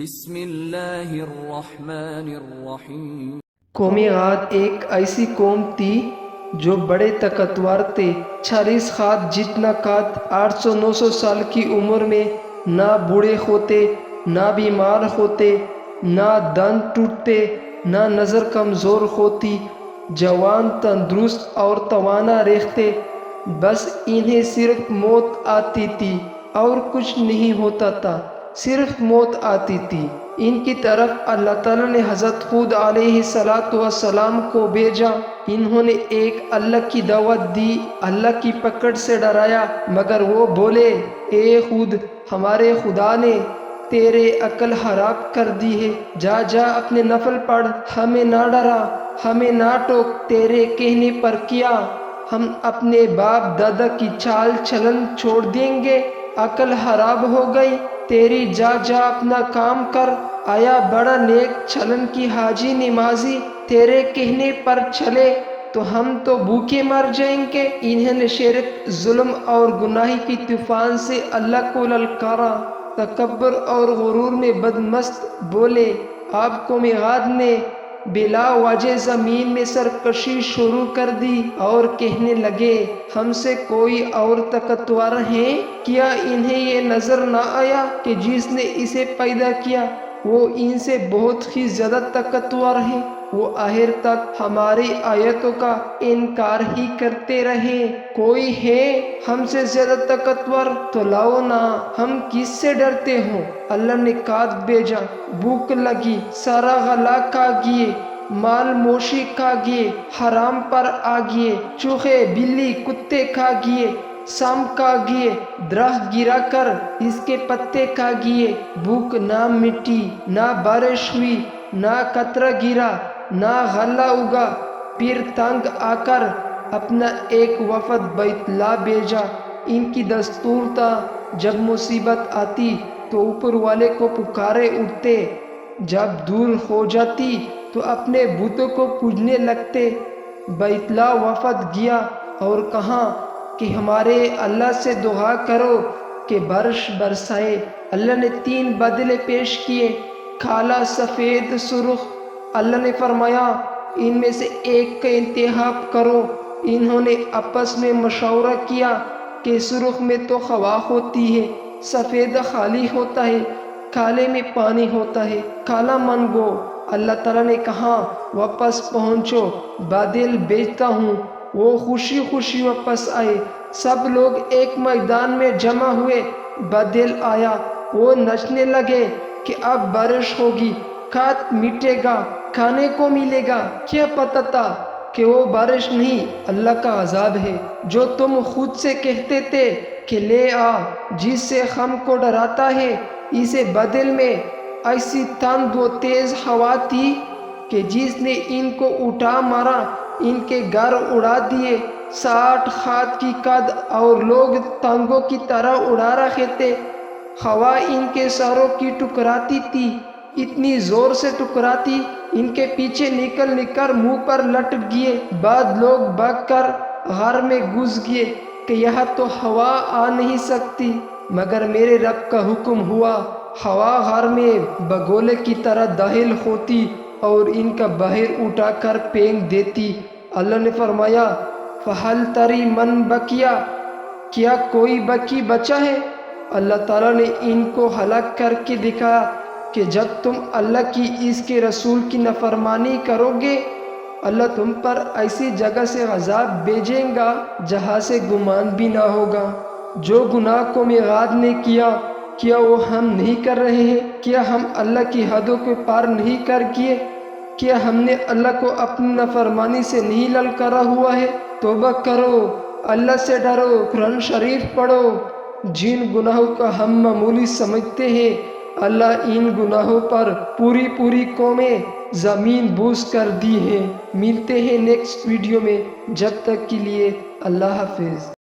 بسم اللہ الرحمن الرحیم۔ قوم عاد ایک ایسی قوم تھی جو بڑے طاقتور تھے۔ 40 ہاتھ جتنا قد، 800-900 سال کی عمر میں نہ بوڑھے ہوتے، نہ بیمار ہوتے، نہ دانت ٹوٹتے، نہ نظر کمزور ہوتی، جوان تندرست اور توانا رہتے۔ بس انہیں صرف موت آتی تھی اور کچھ نہیں ہوتا تھا، صرف موت آتی تھی۔ ان کی طرف اللہ تعالیٰ نے حضرت خود علیہ السلام کو بھیجا۔ انہوں نے ایک اللہ کی دعوت دی، اللہ کی پکڑ سے ڈرایا، مگر وہ بولے، اے خود، ہمارے خدا نے تیرے عقل حرام کر دی ہے، جا جا اپنے نفل پڑھ، ہمیں نہ ڈرا، ہمیں نہ ٹوک، تیرے کہنے پر کیا ہم اپنے باپ دادا کی چال چلن چھوڑ دیں گے؟ عقل حرام ہو گئی تیری، جا جا اپنا کام کر۔ آیا بڑا نیک چلن کی حاجی نمازی تیرے کہنے پر چلے تو ہم تو بھوکے مر جائیں گے۔ انہوں نے شرک، ظلم اور گناہ کی طوفان سے اللہ کو للکارا، تکبر اور غرور میں بدمست بولے۔ اب قوم عاد نے بلا وجہ زمین میں سرکشی شروع کر دی اور کہنے لگے، ہم سے کوئی اور طاقتور ہے کیا؟ انہیں یہ نظر نہ آیا کہ جس نے اسے پیدا کیا وہ ان سے بہت ہی زیادہ طاقتور ہے؟ وہ آخر تک ہماری آیتوں کا انکار ہی کرتے رہے۔ کوئی ہے ہم سے زیادہ طاقتور تو لاؤ نا، ہم کس سے ڈرتے ہوں؟ اللہ نے قحط بھیجا، بھوک لگی، سارا غلہ کھا گئے، مال موشی کھا گئے، حرام پر آ گئے، چوہے بلی کتے کھا گئے، سانپ کھا گئے، درخت گرا کر اس کے پتے کھا گئے، بھوک نہ مٹی، نہ بارش ہوئی، نہ قطرہ گرا، نہ غلہ اگا۔ پھر تنگ آ کر اپنا ایک وفد بیت اللہ بھیجا۔ ان کی دستور تھا جب مصیبت آتی تو اوپر والے کو پکارے اٹھتے، جب دور ہو جاتی تو اپنے بتوں کو پوجنے لگتے۔ بیت اللہ وفد گیا اور کہا کہ ہمارے اللہ سے دعا کرو کہ بارش برسائے۔ اللہ نے 3 بدلے پیش کیے، کالا، سفید، سرخ۔ اللہ نے فرمایا ان میں سے ایک کا انتخاب کرو۔ انہوں نے آپس میں مشورہ کیا کہ سرخ میں تو ہوا ہوتی ہے، سفید خالی ہوتا ہے، کالے میں پانی ہوتا ہے، کالا منگو۔ اللہ تعالیٰ نے کہا واپس پہنچو، بادل بھیجتا ہوں۔ وہ خوشی خوشی واپس آئے، سب لوگ ایک میدان میں جمع ہوئے۔ بادل آیا، وہ نچنے لگے کہ اب بارش ہوگی، قحط مٹے گا، کھانے کو ملے گا۔ کیا پتہ تھا کہ وہ بارش نہیں، اللہ کا عذاب ہے جو تم خود سے کہتے تھے کہ لے آ، جس سے ہم کو ڈراتا ہے۔ اسے بدل میں ایسی تند و تیز ہوا تھی کہ جس نے ان کو اٹھا مارا، ان کے گھر اڑا دیے۔ 60 ہاتھ کی قد اور لوگ تانگوں کی طرح اڑا رہے تھے۔ ہوا ان کے سروں کی ٹکراتی تھی، اتنی زور سے ٹکراتی ان کے پیچھے نکل کر منہ پر لٹک گئے۔ بعد لوگ بھاگ کر غار میں گھس گئے کہ یہاں تو ہوا آ نہیں سکتی، مگر میرے رب کا حکم ہوا، ہوا غار میں بگولے کی طرح داخل ہوتی اور ان کا باہر اٹھا کر پھینک دیتی۔ اللہ نے فرمایا فَهَلْ تَرَىٰ مَنْ بَقِيَ، کیا کوئی باقی بچا ہے؟ اللہ تعالیٰ نے ان کو ہلاک کر کے دکھایا کہ جب تم اللہ کی، اس کے رسول کی نافرمانی کرو گے، اللہ تم پر ایسی جگہ سے عذاب بھیجیں گا جہاں سے گمان بھی نہ ہوگا۔ جو گناہ قوم عاد نے کیا وہ ہم نہیں کر رہے ہیں؟ کیا ہم اللہ کی حدوں کو پار نہیں کر گئے؟ کیا ہم نے اللہ کو اپنی نافرمانی سے نہیں للکارا ہوا ہے؟ توبہ کرو، اللہ سے ڈرو، قرآن شریف پڑھو۔ جن گناہوں کا ہم معمولی سمجھتے ہیں، اللہ ان گناہوں پر پوری قومیں زمین بوس کر دی ہے۔ ملتے ہیں نیکسٹ ویڈیو میں، جب تک کے لیے اللہ حافظ۔